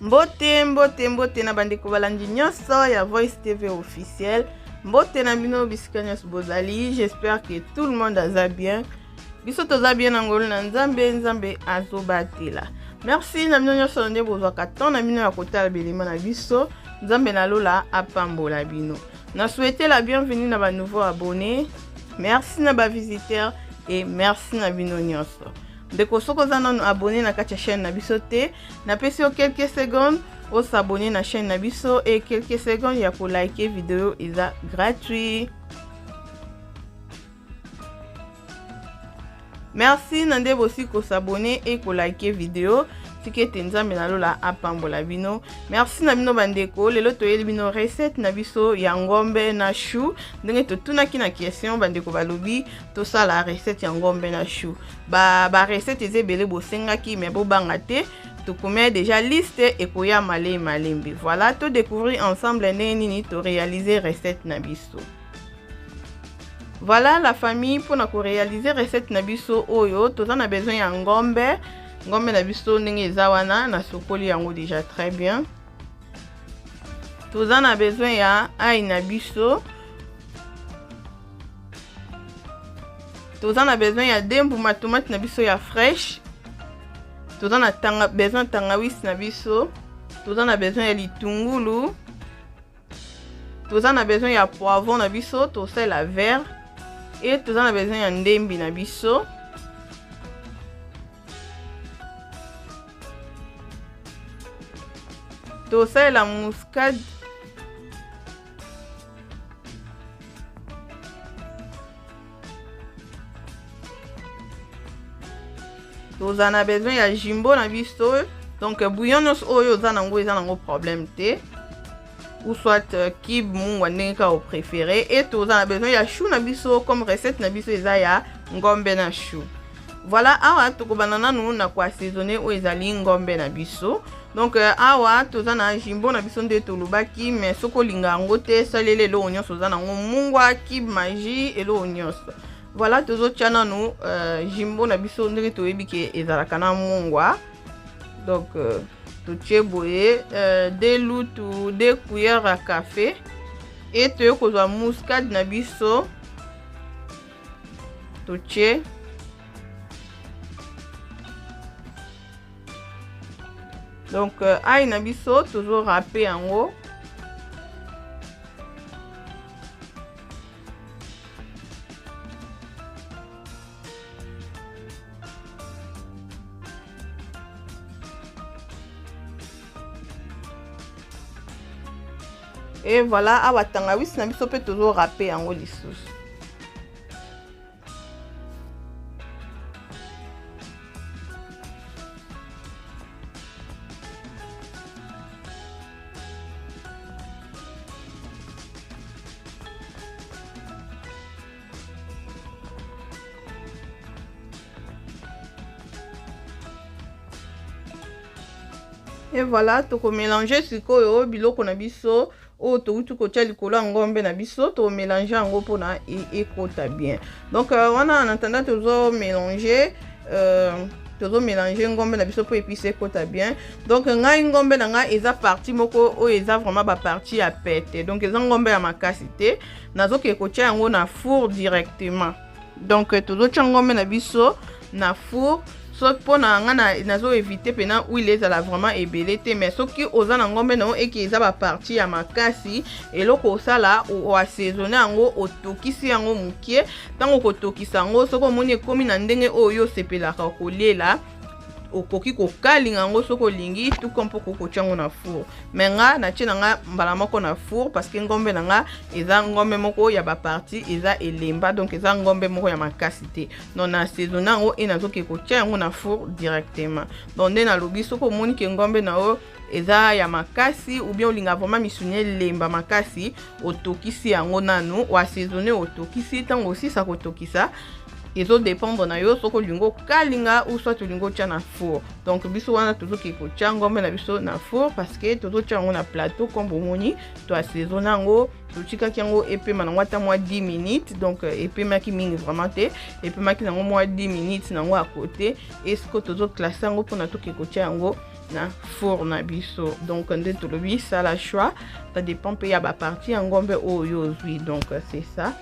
Mbote na bandeko balandi nyonso ya Voice TV officiel. Mbote na bino bisika nyonso bozali. J'espère que tout le monde aza bien. Biso toza bien ngolo na nzambe azobatela. Merci na bino nyonso nde bozwaka ton na bino ya kotala belima na biso. Nzambe na lola apambola bino. Na souhaiter la bienvenue na ba nouveaux abonnés. Merci na ba visiteurs et merci na bino nyonso. Ndeko soko za non abonné na kati ya chaîne na biso te, na pesi yo quelques secondes o s'abonner na chaîne na biso et quelques secondes ya ko liker vidéo eza gratuit. Merci nande bosi ko s'abonner et ko liker vidéo tike tenzambe na lola apambola bino. Merci na bino bandeko, lelo toyeli bino recette na biso ya ngombe na chou. Ndenge totunaki na question bandeko balobi to sala recette ya ngombe na chou. Ba recette ezebele bosengaki mais bobanga te. To commet déjà liste et koya malembi. Voilà, to découvrir ensemble nini to réaliser recette na biso. Voilà la famille pour na ko réaliser recette na biso oyo, toza na besoin ya ngombe. Ngombe na biso ndenge eza wana na sokoli yango déjà très bien. Toza na besoin ya ail na biso. Toza na besoin ya dembu ma tomate na biso ya fraîche. Toza na besoin tangawis na biso. Toza na besoin ya litungulu. Toza na besoin ya poivron na biso, to sel à vert. Et toza na besoin ya ndembi na biso. Tosa la muscade. Tosa na besoin ya jimbo na biso. Donc bouillon nos oyo za nango problème te. Ou soit kib mungwa ndenge ka o préféré. Et tosa na besoin ya chou na biso comme recette na biso eza ya ngombe na chou. Voilà, awa toko banana nou na kwa assaisonner o ezali ngombe na biso. Donc awa toza na jimbo na biso nde tolobaki mais soko linga ngo te salele lo onion soza na ngo mungwa kib magie et lo onion. Voilà tozo tchana nou jimbo na biso ndenge toyebi ke ezalaka na mungwa. Donc to tcheboye 2 loutou 2 cuillères à café et to kozwa muscade na biso to tche. Donc ail na biso toujours râpé en haut. Et voilà, awa tangawis na biso pe toujours râpé en haut lisusu. Et voilà, toko mélanger sikoyo biloko na biso o to utu ko tia likolo ngombe na biso to mélanger ngo pona ekota bien. Donc wana en attendant tozo mélanger ngombe na biso po épicer ekota bien. Donc ngai ngombe na nga eza partie moko o eza vraiment ba partie à pète. Donc eza ngombe ya makasi te nazo ke ko tia ngo na four directement. Donc tozo tia ngombe na biso na four. So pona ngana nazo éviter pena huile ezala vraiment ebele te mais soki oza na ngombe na eki eza ba partie ya makasi eloko osala o assaisonner yango otokisi yango mukie tango kotokisa yango soko moni ekomi na ndenge oyo sepelaka kolela okoki kokalinga ngo soko lingi tout comme poko kochango na four. Menga na tia nga mbala moko na four parce que ngombe na nga eza ngombe moko ya ba partie eza elemba donc eza ngombe moko ya makasi te. Non na assaisonner ngo e nazoki kotia yango na four directement. Donc nde na lobi soko moni ke ngombe na o eza ya makasi ou bien olinga vraiment misuni lemba makasi otokisi yango nanu o assaisonner otokisi tango aussi sa kotokisa. Ezo dépendre na yo soko lingo kalinga ou soit lingo tia na four. Donc biso wana toujours ki ko tia ngombe na biso na four parce que toujours tia ngo na plateau comme bomoni to assaisonner ngo to tika kiango epema na ngwata mwa 10 minutes. Donc epema ki mingi vraiment te epema ki nango mwa 10 minutes nango à côté. Est-ce que toujours classer ngo pour na to ki ko tia ngo na four na biso. Donc nde tolobi ça la choix, ça dépend pe ya ba partie ya ngombe oyo ozwi. Donc c'est ça.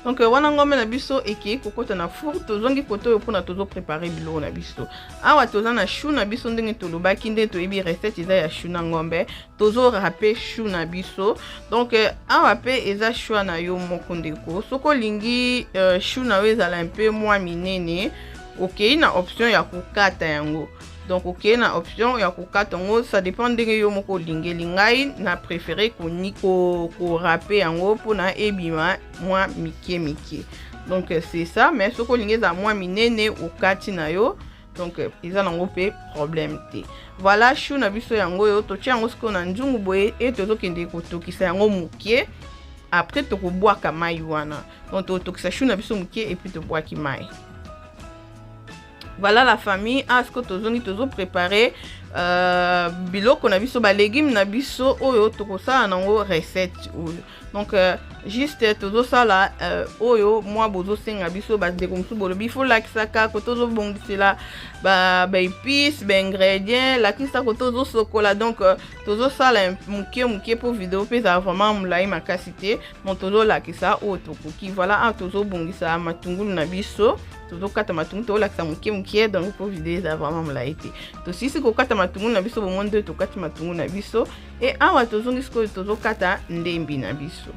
Donc wana ngombe na biso eki kokota na four, tozongi koto yo pona tozo préparer bilo na biso. Awa toza na chou na biso ndenge tolobaki nde toyebi recette eza ya chou na ngombe, tozo râper chou na biso. Donc awa pe eza choix na yo moko ndeko. Soko lingi chou na yo ezala un peu moins minene, OK, na option ya kokata yango. Donc OK, na option ya kokata yango, ça dépend ndenge yo moko lingeli. Ngai na préféré ko râper yango pona ebima moins mike. Donc c'est ça, mais soko lingi za moins minene okati na yo. Donc ils en ont pas problème te. Voilà chou na biso yango yo to tia yango siko na njungu boye et tozo kende ko tokisa yango mukie. Après to ko boire ka mai wana. Donc to tokisa chou na biso mukie et puis to boire ki mai. Voilà la famille, à ce que tozo préparer biloko na biso ba légumes na biso oyo tokosa nango recette oyo. Donc juste tozo sala oyo moi bozo senga biso ba de comme bolo bifo la kisaka ko tozo bongisela ba épices, ba ingrédients, la kisaka ko tozo sokola. Donc tozo sala mukie pour vidéo pe ça vraiment mulai makasité. Mon tozo la kisa o tokoki. Voilà, tozo bongisa matungulu na biso. Tozo kata matungulu to la kisa mukie donc pour vidéo ça vraiment mulai te. To sisi ko kata matungulu na biso bomonde to kata matungulu na biso et awa tozo ngisko tozo kata ndembi na biso.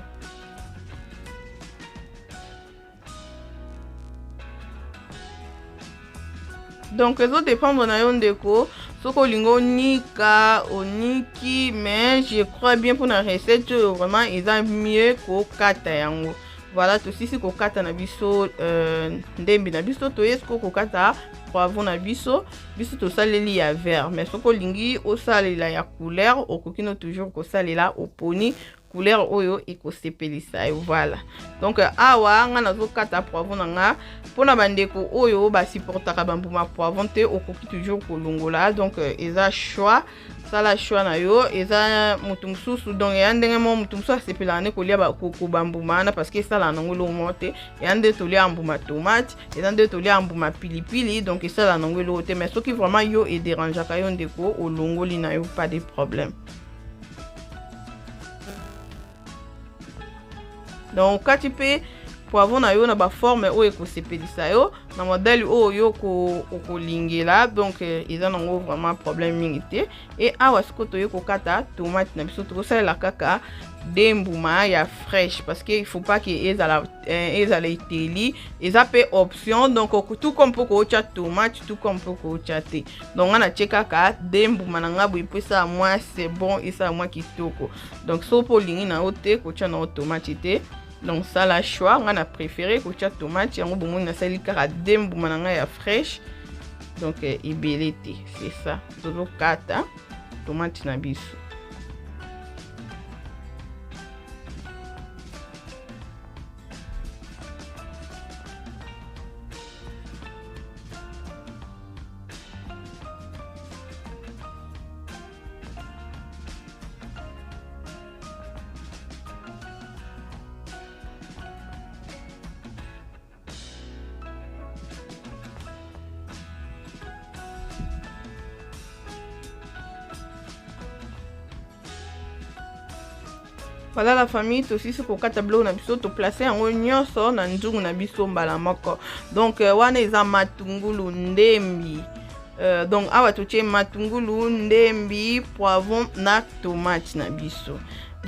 Donc ça dépend de na yo ndeko. Soko lingo nika oniki, mais je crois bien pour la recette vraiment ils ont mieux ko kata yango. Voilà, to sisi ko kata na biso ndembi na biso to yesko ko kata poivron na biso to saleli ya vert, mais soko lingi o salela ya couleur okokino toujours ko salela oponi couleur oyo ekosepelisa. Voilà, donc awa nga nazo kata poivron nga pona bandeko oyo ba supportaka bambuma poivron te okoki toujours kolongola. Donc eza choix, ça la choix na yo eza mutu mususu. Donc ya ndenge mo mutu mususu asepela ne kolia ba koko bambuma na parce que ça la nangolo monte ya nde tolia mbuma tomate eza nde tolia mbuma pilipili. Donc ça la nangolo te, mais ce qui vraiment yo et dérange ka yo ndeko olongoli na yo pas de problème. Donc quand tu peux poivron na yo na ba forme o ekosepelisa yo na modèle oyo ko lingela. Donc ils en ont vraiment problème mingi te. Et awa siko to yo ko kata tomate na biso to sala kaka dembuma ya fraîche parce que il faut pas que ezala iteli eza pe option. Donc tout comme poko cha tomate tout comme poko cha te. Donc on a cheka ka dembuma na ngabo ipesa moi c'est bon et ça moi kitoko. Donc so po lingi na ote ko cha na tomate te. Donc ça la choix, on a préféré que tu as tomate, on a mis sali karadem pour ya fraîche. Donc ibelete, c'est ça. Todo kata tomate na biso. Voilà la famille, to sisi ko kata bilo na biso to placer yango nyonso na njungu na biso mbala moko. Donc wana eza matungulu ndembi. Donc awa to tie matungulu ndembi, poivron na tomate na biso.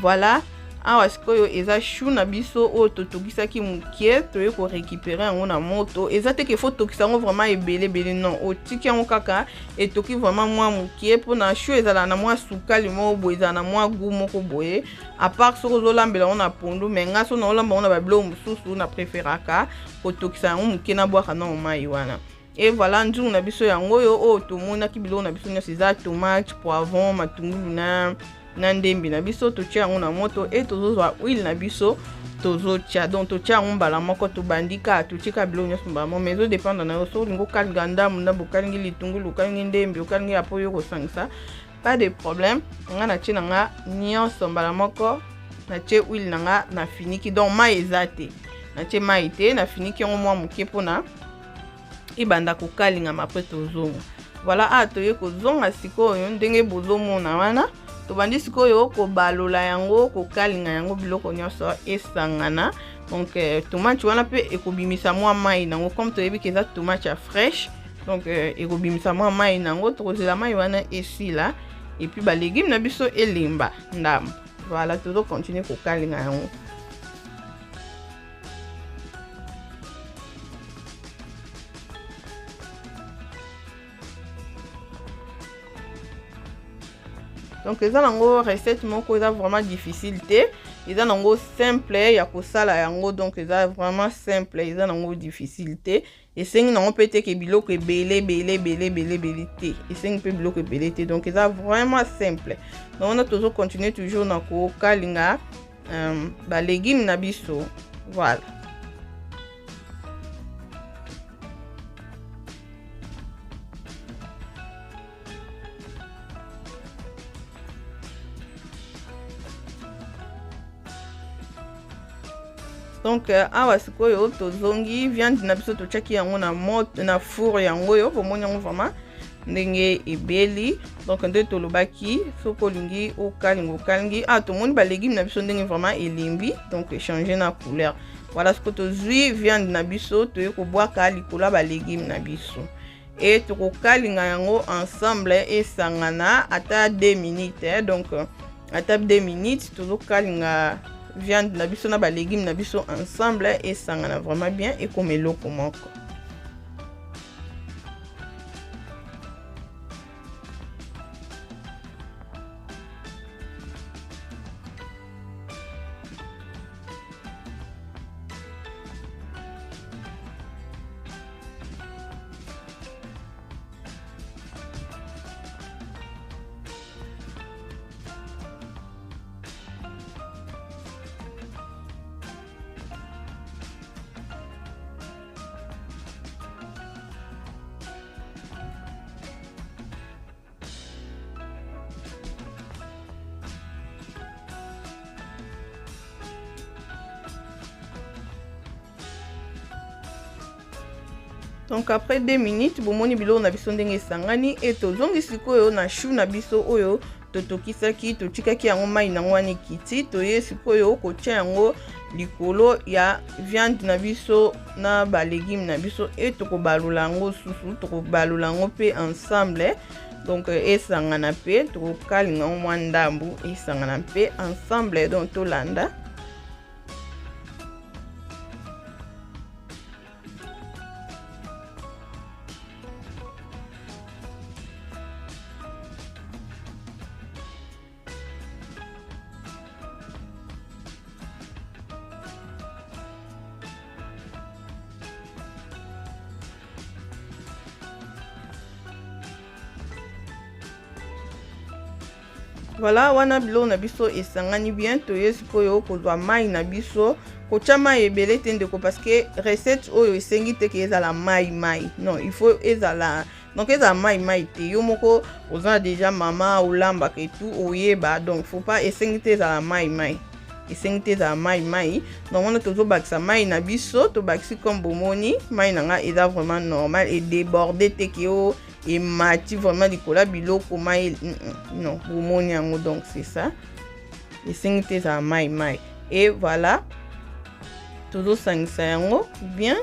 Voilà. Awa sikoyo eza chou na biso o to tokisaki mukie to ye ko récupérer yango na moto. Eza te ke faut tokisa yango vraiment ebele non. O tiki yango kaka et toki vraiment moi mukie pour na chou ezala na moi sukali mo boye ezala na moi goût moko boye. À part soko zo lambela on a pondu mais nga so na lamba on a ba bilo mususu na préféraka ko tokisa yango mukie na boaka na mai wana. Et voilà njungu na biso yango yo o to mona ki bilo na biso nyonso eza tomate, poivron, matungulu na ndembi na biso to tia yango na moto et tozozwa huile na biso tozo tia. Donc to tia yango mbala moko to bandika to tika bilo nyonso mbala moko, mais zo dépendre na yo so lingo kalinga ndamu na bokalingi litungulu kalingi ndembi okalingi apo yo kosangisa pas de problème. Nga na tia nga nyonso mbala moko na tia huile nga na finiki. Donc mai eza te natie mai te nafiniki yango mwa moke mpona ebanda kokalingama mpe tozonga. Voilà, toye kozonga sikoyo ndenge bozomona wana tobandi sikoyo kobalola yango kokalinga yango biloko nyonso esangana. Donc tomate wana pe ekobimisa mwa mai nango comme toyebi ke eza tomate ya fraîche, donc ekobimisa mwa mai nango tokozela mai wana esila et puis ba légumes na biso elemba ndambo. Voilà, tozo continuer kokalinga yango. Donc eza nango recette moko eza vraiment difficile te, eza nango simple ya kosala yango, donc eza vraiment simple, eza nango difficile te. Esengi nango pe te ke biloko ebele te, esengi pe biloko ebele te, donc eza vraiment simple. Donc on a toujours continuer toujours na kokalinga ba légumes na biso. Voilà. Donc awa sikoyo tozongi viande na biso tochaki yango na moto na four yango yo pomoni yango vraiment ndenge ebeli. Donc nde tolobaki soko olingi okalingi tomoni ba légumes na biso ndenge vraiment elimbi, donc changer na couleur. Voilà, siko tozwi viande na biso toye kobwaka likolo ba légumes na biso et tokokalinga yango ensemble esangana ata 2 minutes. Donc ata 2 minutes tozokalinga viande na biso na ba légumes na biso ensemble et sangana vraiment bien et comme eloko moko. Donc après 2 minutes, bomoni biloko na biso ndenge esangani et tozongi sikoyo na chou na biso oyo totokisaki totikaki yango mai nango wana kiti toye sikoyo kotia yango likolo ya viande na biso na ba légumes na biso et tokobalola yango susu tokobalola yango pe ensemble. Donc esangana pe tokokalinga yango mwa ndambu esangana pe ensemble, donc tolanda. Voilà, wana bilo na biso esangani bien toye sikoyo kozwa mai na biso kotia mai ebele te ndeko parce que recette oyo esengi te ke ezala mai. Non, il faut ezala donc ezala mai te yo moko oza déjà mama olamba ke tout oyeba, donc faut pas esengi te ezala mai. Esengi te ezala mai. Donc on a toujours bakisa mai na biso to bakisi comme bomoni mai nanga eza vraiment normal et débordé te ke yo et mati vraiment likolo biloko mai non bomoni yango, donc c'est ça esengi te ezala mai. Et voilà, tozosangisa yango bien.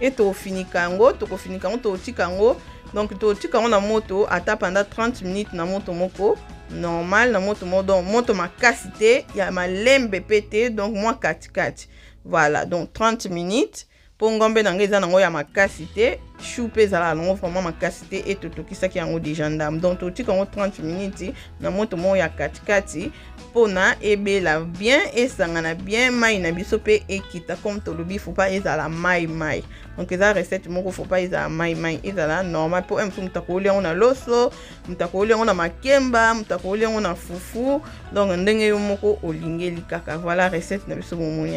Et tokofinika yango tokotika yango, donc tokotika yango na moto ata pendant 30 minutes na moto moko normal, na moto moko donc moto makasi te ya malembe pete, donc moi katikati. Voilà, donc 30 minutes po ngombe nango eza nango ya makasi te, chou pe ezala nango vraiment makasi te et totokisaki yango déjà ndambo. Donc totika yango 30 minutes na moto moko ya katikati pona ebela bien esangana bien mai na biso pe ekita comme tolobi faut pas ezala mai. Donc eza recette moko faut pas ezala mai, ezala normal po mtu mtakoli yango na loso, mtakoli yango na makemba, mtakoli yango na fufu, donc ndenge yo moko olingeli kaka. Voilà recette na biso bomoni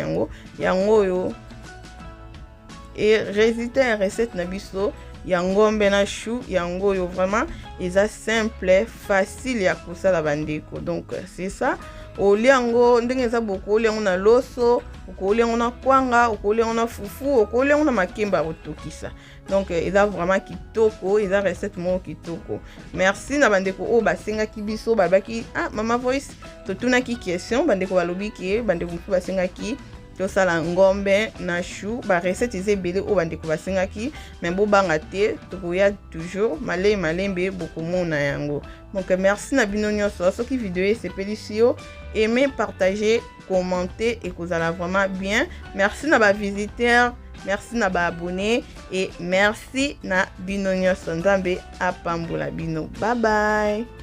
yango yo. Et résultat ya recette na biso ya ngombe na chou yango yo vraiment eza simple facile ya kosala bandeko. Donc c'est ça. Oliango ndenge eza beaucoup oliango na loso, oliango na kwanga, oliango na fufu, oliango na makemba otokisa. Donc eza vraiment kitoko, eza recette mo kitoko. Merci na bandeko o basenga ki biso babaki mama voice totuna ki question bandeko balobi ki bandeko mfu basenga ki tosala ngombe na chou ba recette eze belé o bandeko basenga ki mais bo banga te tokoya toujours malembe bokomona yango. Donc merci na bino nyonso soki vidéo esepeli sio aimez, partagez, commentez et que vous allez vraiment bien. Merci na ba visiteurs, merci na ba abonnés et merci na bino nyonso nzambe apambola bino. Bye bye.